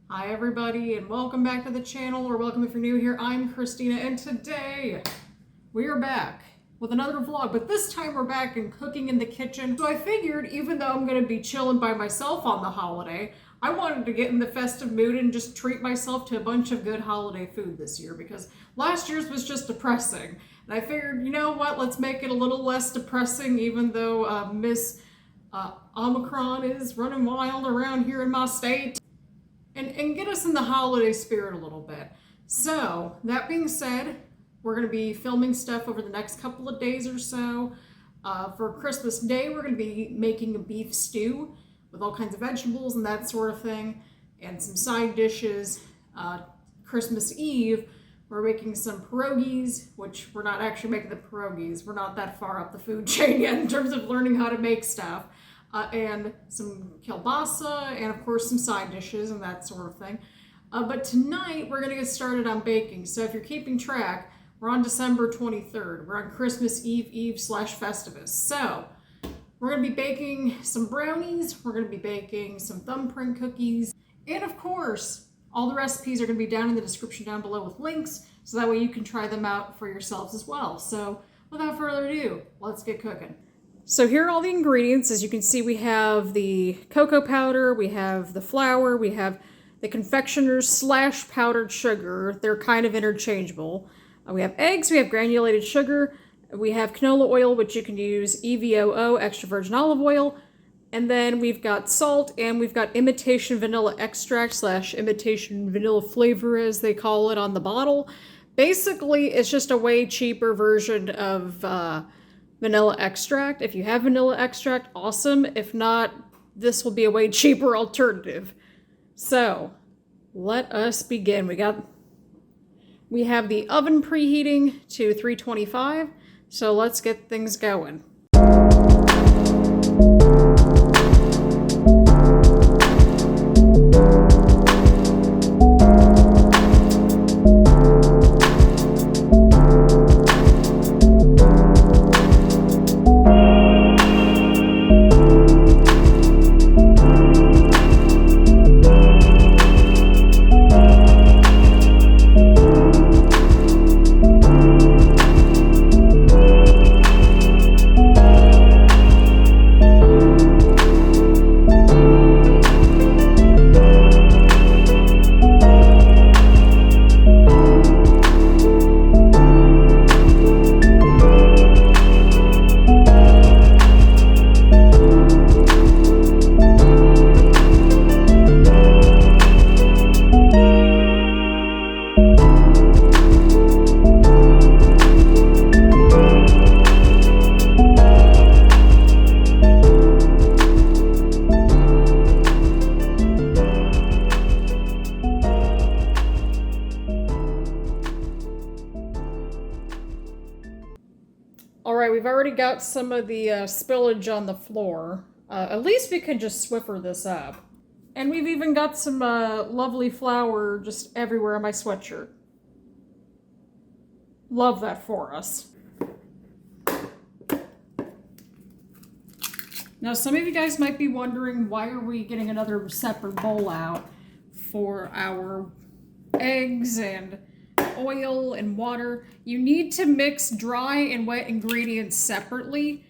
Hi everybody and welcome back to the channel, or welcome if you're new here. I'm Christina and today we are back with another vlog, but this time we're back and cooking in the kitchen. So I figured even though I'm going to be chilling by myself on the holiday, I wanted to get in the festive mood and just treat myself to a bunch of good holiday food this year because last year's was just depressing. And I figured, you know what, let's make it a little less depressing even though Miss Omicron is running wild around here in my state. And get us in the holiday spirit a little bit. So, that being said, we're going to be filming stuff over the next couple of days or so. For Christmas Day, we're going to be making a beef stew with all kinds of vegetables and that sort of thing, and some side dishes. Christmas Eve, we're making some pierogies, which we're not actually making the pierogies. We're not that far up the food chain yet in terms of learning how to make stuff. And some kielbasa, and of course some side dishes and that sort of thing. But tonight we're gonna get started on baking. So if you're keeping track, we're on December 23rd. We're on Christmas Eve / Festivus. So we're gonna be baking some brownies. We're gonna be baking some thumbprint cookies. And of course, all the recipes are gonna be down in the description down below with links. So that way you can try them out for yourselves as well. So without further ado, let's get cooking. So here are all the ingredients. As you can see, we have the cocoa powder, we have the flour, we have the confectioner's / powdered sugar. They're kind of interchangeable. We have eggs, we have granulated sugar, we have canola oil, which you can use EVOO, extra virgin olive oil, and then we've got salt, and we've got imitation vanilla extract / imitation vanilla flavor, as they call it on the bottle. Basically, it's just a way cheaper version of vanilla extract. If you have vanilla extract, awesome. If not, this will be a way cheaper alternative. So, let us begin. We have the oven preheating to 325, so let's get things going. Alright, we've already got some of the spillage on the floor. At least we can just Swiffer this up. And we've even got some lovely flour just everywhere on my sweatshirt. Love that for us. Now, some of you guys might be wondering, why are we getting another separate bowl out for our eggs and oil and water? You need to mix dry and wet ingredients separately.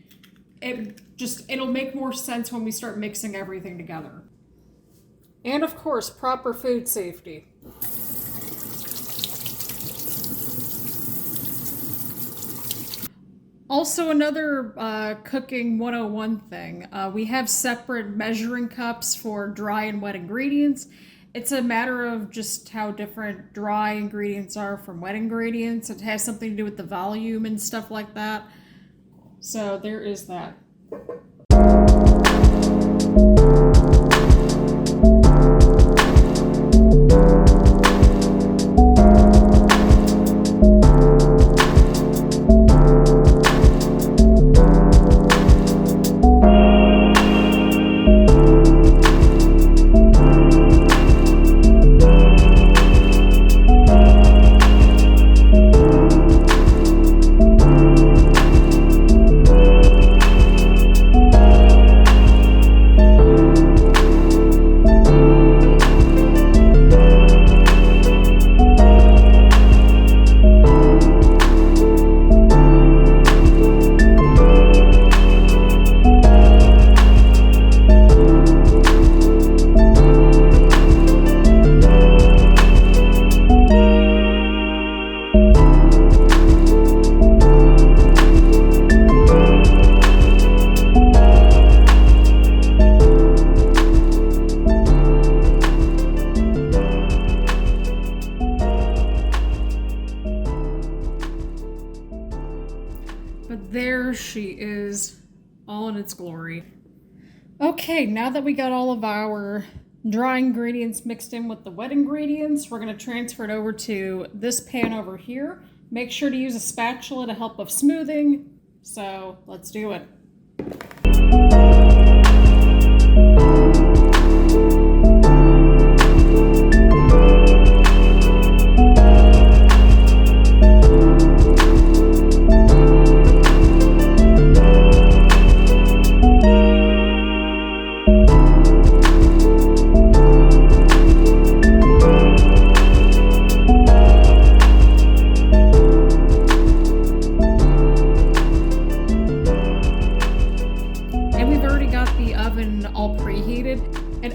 It'll make more sense when we start mixing everything together. And of course, proper food safety. Also, another cooking 101 thing. We have separate measuring cups for dry and wet ingredients. It's a matter of just how different dry ingredients are from wet ingredients. It has something to do with the volume and stuff like that. So there is that. she is all in its glory. Okay, now that we got all of our dry ingredients mixed in with the wet ingredients, we're going to transfer it over to this pan over here. Make sure to use a spatula to help with smoothing. So let's do it.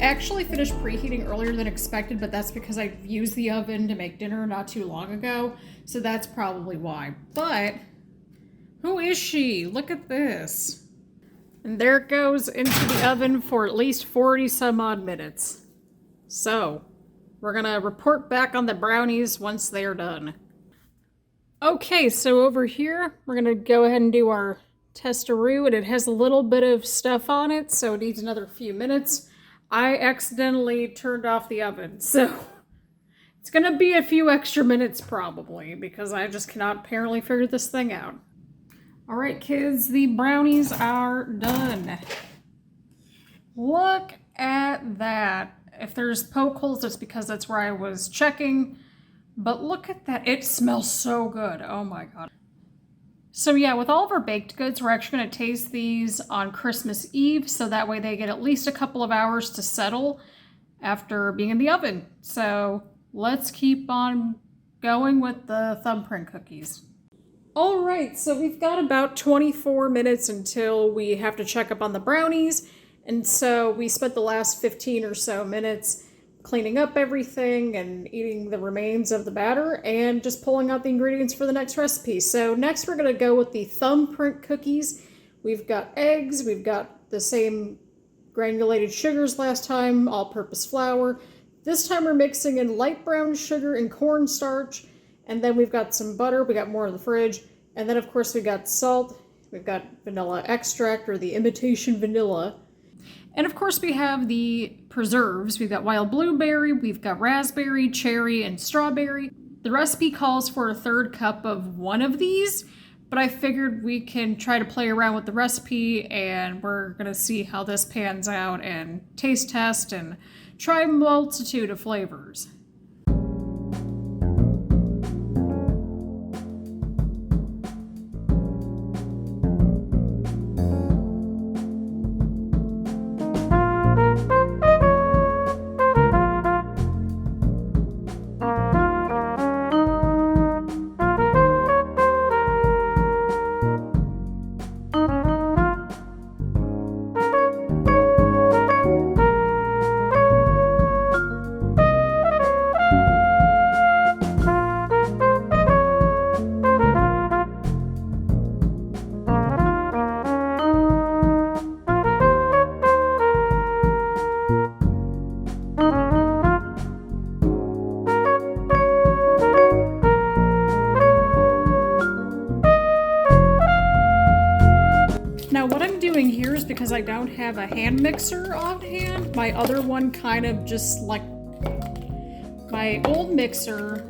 Actually finished preheating earlier than expected, but that's because I used the oven to make dinner not too long ago, so that's probably why. But who is she? Look at this. And there it goes into the oven for at least 40 some odd minutes. So we're gonna report back on the brownies once they're done. Okay, so over here we're gonna go ahead and do our testaroo, and it has a little bit of stuff on it, so it needs another few minutes. I accidentally turned off the oven, so it's gonna be a few extra minutes probably, because I just cannot apparently figure this thing out. All right, kids, the brownies are done. Look at that. If there's poke holes, it's because that's where I was checking, but look at that. It smells so good. Oh my God. So yeah, with all of our baked goods, we're actually going to taste these on Christmas Eve, so that way they get at least a couple of hours to settle after being in the oven. So let's keep on going with the thumbprint cookies. All right, so we've got about 24 minutes until we have to check up on the brownies. And so we spent the last 15 or so minutes cleaning up everything and eating the remains of the batter and just pulling out the ingredients for the next recipe. So next we're going to go with the thumbprint cookies. We've got eggs, we've got the same granulated sugars last time, all-purpose flour. This time we're mixing in light brown sugar and cornstarch, and then we've got some butter, we got more in the fridge, and then of course we've got salt, we've got vanilla extract or the imitation vanilla. And of course we have the preserves. We've got wild blueberry, we've got raspberry, cherry, and strawberry. The recipe calls for a third cup of one of these, but I figured we can try to play around with the recipe, and we're gonna see how this pans out and taste test and try a multitude of flavors. Now what I'm doing here is because I don't have a hand mixer on hand. My other one kind of just like my old mixer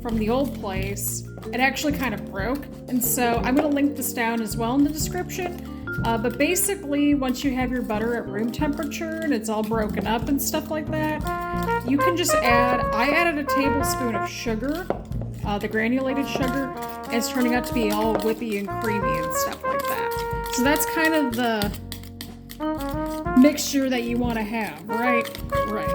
from the old place, it actually kind of broke. And so I'm going to link this down as well in the description. But basically, once you have your butter at room temperature and it's all broken up and stuff like that, you can just add, I added a tablespoon of sugar, the granulated sugar, and it's turning out to be all whippy and creamy and stuff like that. So that's kind of the mixture that you want to have, right? Right.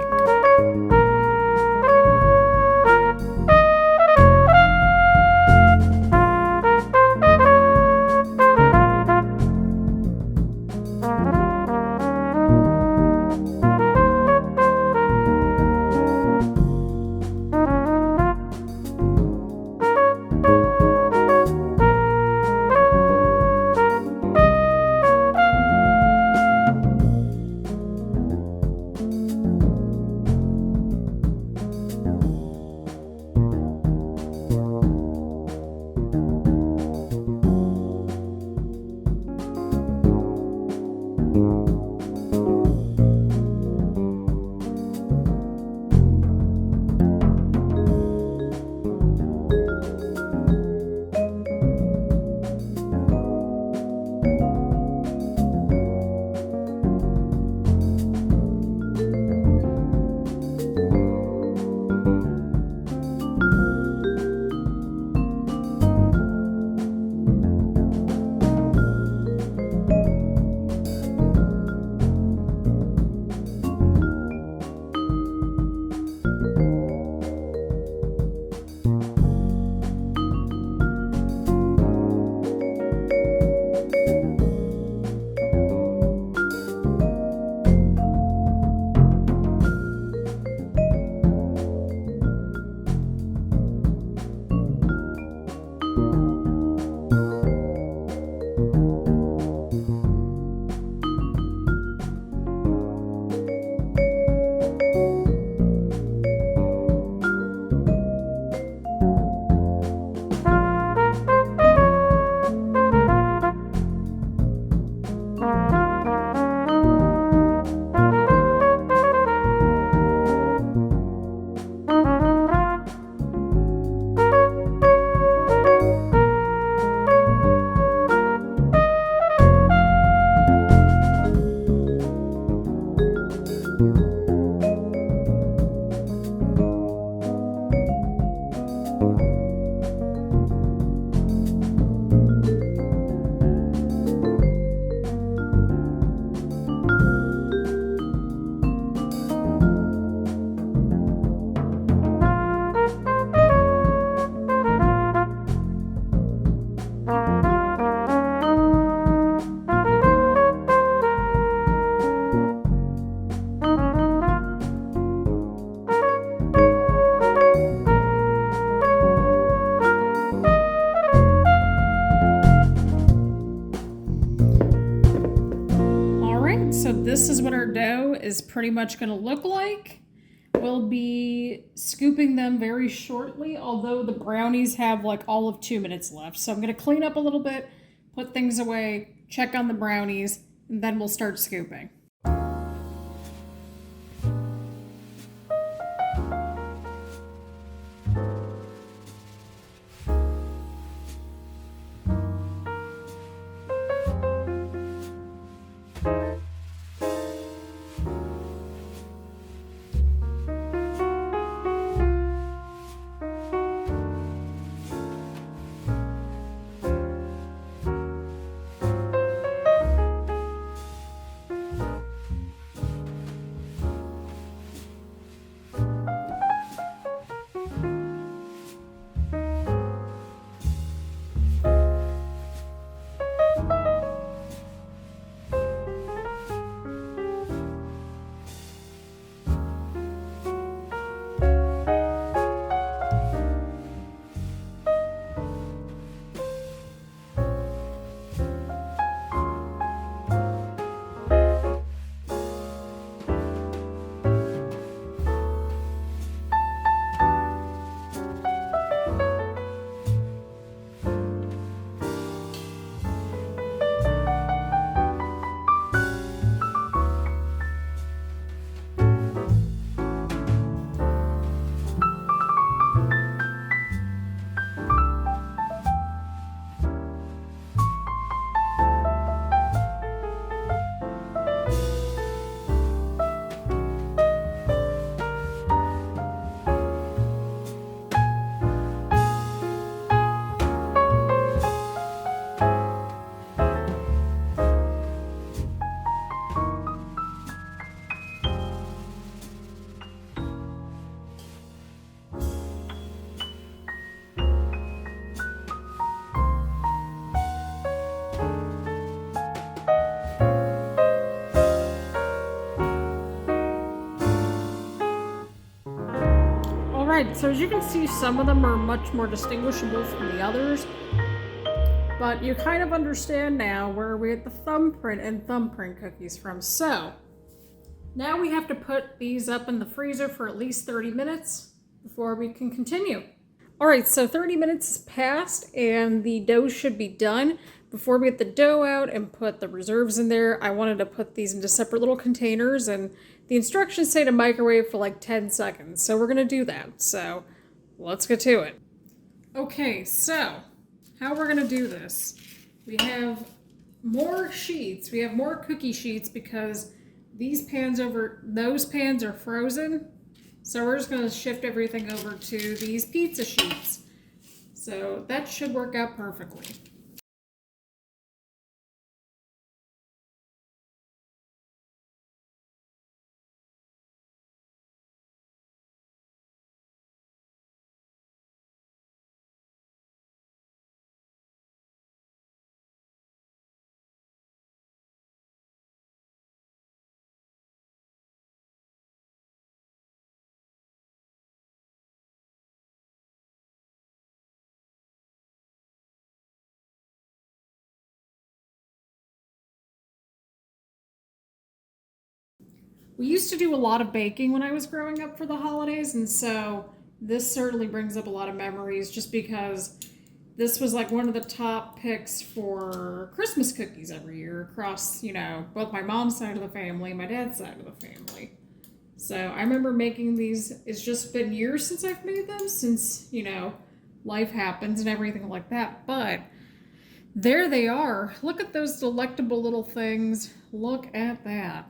is pretty much going to look like. We'll be scooping them very shortly, although the brownies have like all of 2 minutes left. So I'm going to clean up a little bit, put things away, check on the brownies, and then we'll start scooping. Alright, so as you can see, some of them are much more distinguishable from the others. But you kind of understand now where we get the thumbprint and thumbprint cookies from. So, now we have to put these up in the freezer for at least 30 minutes before we can continue. Alright, so 30 minutes has passed and the dough should be done. Before we get the dough out and put the reserves in there, I wanted to put these into separate little containers, and the instructions say to microwave for like 10 seconds. So we're going to do that. So let's get to it. Okay, so how we're going to do this. We have more sheets. We have more cookie sheets because those pans are frozen. So we're just going to shift everything over to these pizza sheets. So that should work out perfectly. We used to do a lot of baking when I was growing up for the holidays, and so this certainly brings up a lot of memories just because this was like one of the top picks for Christmas cookies every year across, both my mom's side of the family and my dad's side of the family. So I remember making these. It's just been years since I've made them, since, life happens and everything like that. But there they are. Look at those delectable little things. Look at that.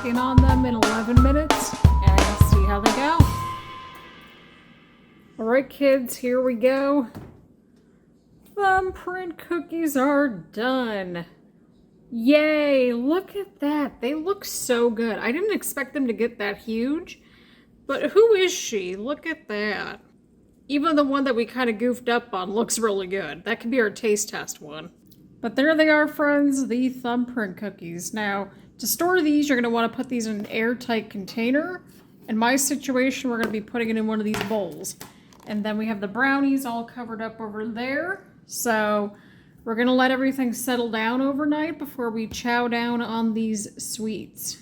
check in on them in 11 minutes and see how they go. Alright kids, here we go. Thumbprint cookies are done. Yay, look at that. They look so good. I didn't expect them to get that huge, but who is she? Look at that. Even the one that we kind of goofed up on looks really good. That could be our taste test one. But there they are, friends, the Thumbprint cookies. Now, to store these, you're going to want to put these in an airtight container. In my situation, we're going to be putting it in one of these bowls. And then we have the brownies all covered up over there. So we're going to let everything settle down overnight before we chow down on these sweets.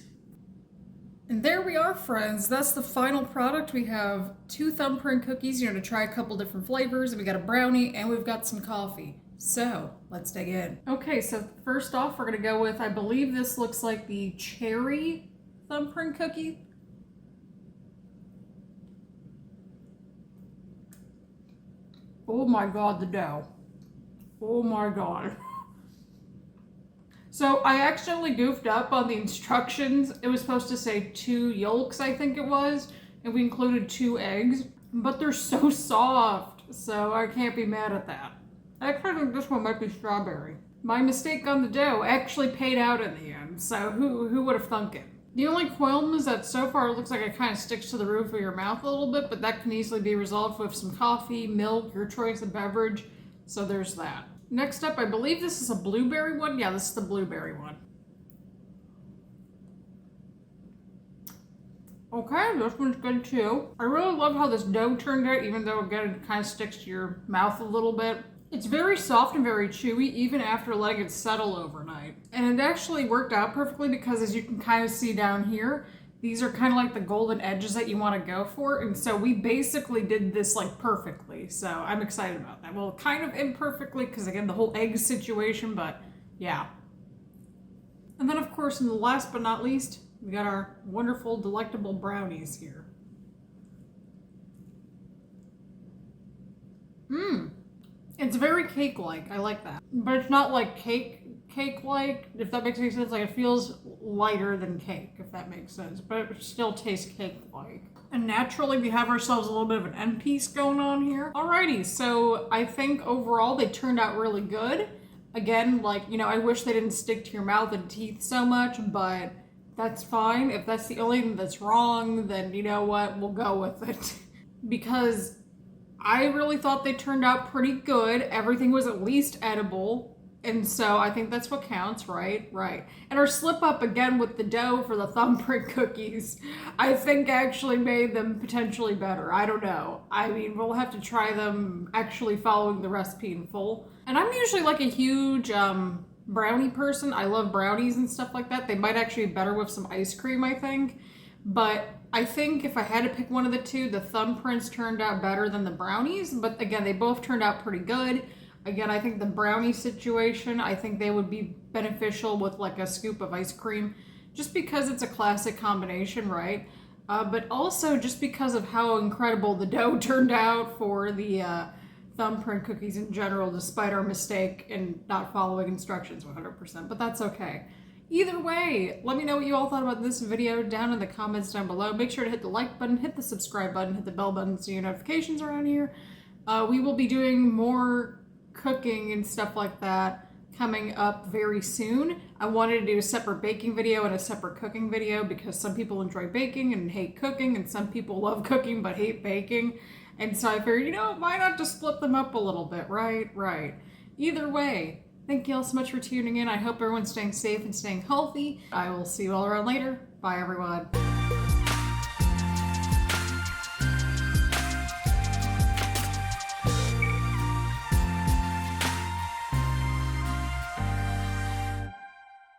And there we are, friends. That's the final product. We have 2 Thumbprint cookies, to try a couple different flavors. We got a brownie and we've got some coffee. So let's dig in. Okay, so first off, we're going to go with, I believe this looks like the cherry Thumbprint cookie. Oh my God, the dough. Oh my God. So I accidentally goofed up on the instructions. It was supposed to say 2 yolks, I think it was, and we included 2 eggs, but they're so soft, so I can't be mad at that. I actually think this one might be strawberry. My mistake on the dough actually paid out in the end, so who would have thunk it? The only qualm is that so far it looks like it kind of sticks to the roof of your mouth a little bit, but that can easily be resolved with some coffee, milk, your choice of beverage. So there's that. Next up, I believe this is a blueberry one. Yeah, this is the blueberry one. Okay, this one's good too. I really love how this dough turned out, even though again it kind of sticks to your mouth a little bit. It's very soft and very chewy, even after letting it settle overnight. And it actually worked out perfectly because, as you can kind of see down here, these are kind of like the golden edges that you want to go for. And so we basically did this like perfectly. So I'm excited about that. Well, kind of imperfectly because again, the whole egg situation, but yeah. And then of course, in the last but not least, we got our wonderful, delectable brownies here. It's very cake-like. I like that. But it's not like cake-like, if that makes any sense. Like, it feels lighter than cake, if that makes sense. But it still tastes cake-like. And naturally, we have ourselves a little bit of an end piece going on here. Alrighty, so I think overall they turned out really good. Again, like, I wish they didn't stick to your mouth and teeth so much, but that's fine. If that's the only thing that's wrong, then you know what? We'll go with it. Because I really thought they turned out pretty good. Everything was at least edible. And so I think that's what counts, right? Right. And our slip up again with the dough for the Thumbprint cookies, I think actually made them potentially better. I don't know. I mean, we'll have to try them actually following the recipe in full. And I'm usually like a huge brownie person. I love brownies and stuff like that. They might actually be better with some ice cream, I think. But I think if I had to pick one of the two, the Thumbprints turned out better than the brownies. But again, they both turned out pretty good. Again, I think the brownie situation, I think they would be beneficial with like a scoop of ice cream, just because it's a classic combination, right? But also just because of how incredible the dough turned out for the Thumbprint cookies in general, despite our mistake in not following instructions 100%, but that's okay. Either way, let me know what you all thought about this video down in the comments down below. Make sure to hit the like button, hit the subscribe button, hit the bell button so you get notifications around here. We will be doing more cooking and stuff like that coming up very soon. I wanted to do a separate baking video and a separate cooking video because some people enjoy baking and hate cooking, and some people love cooking but hate baking. And so I figured, why not just split them up a little bit, right? Right. Either way, thank you all so much for tuning in. I hope everyone's staying safe and staying healthy. I will see you all around later. Bye, everyone.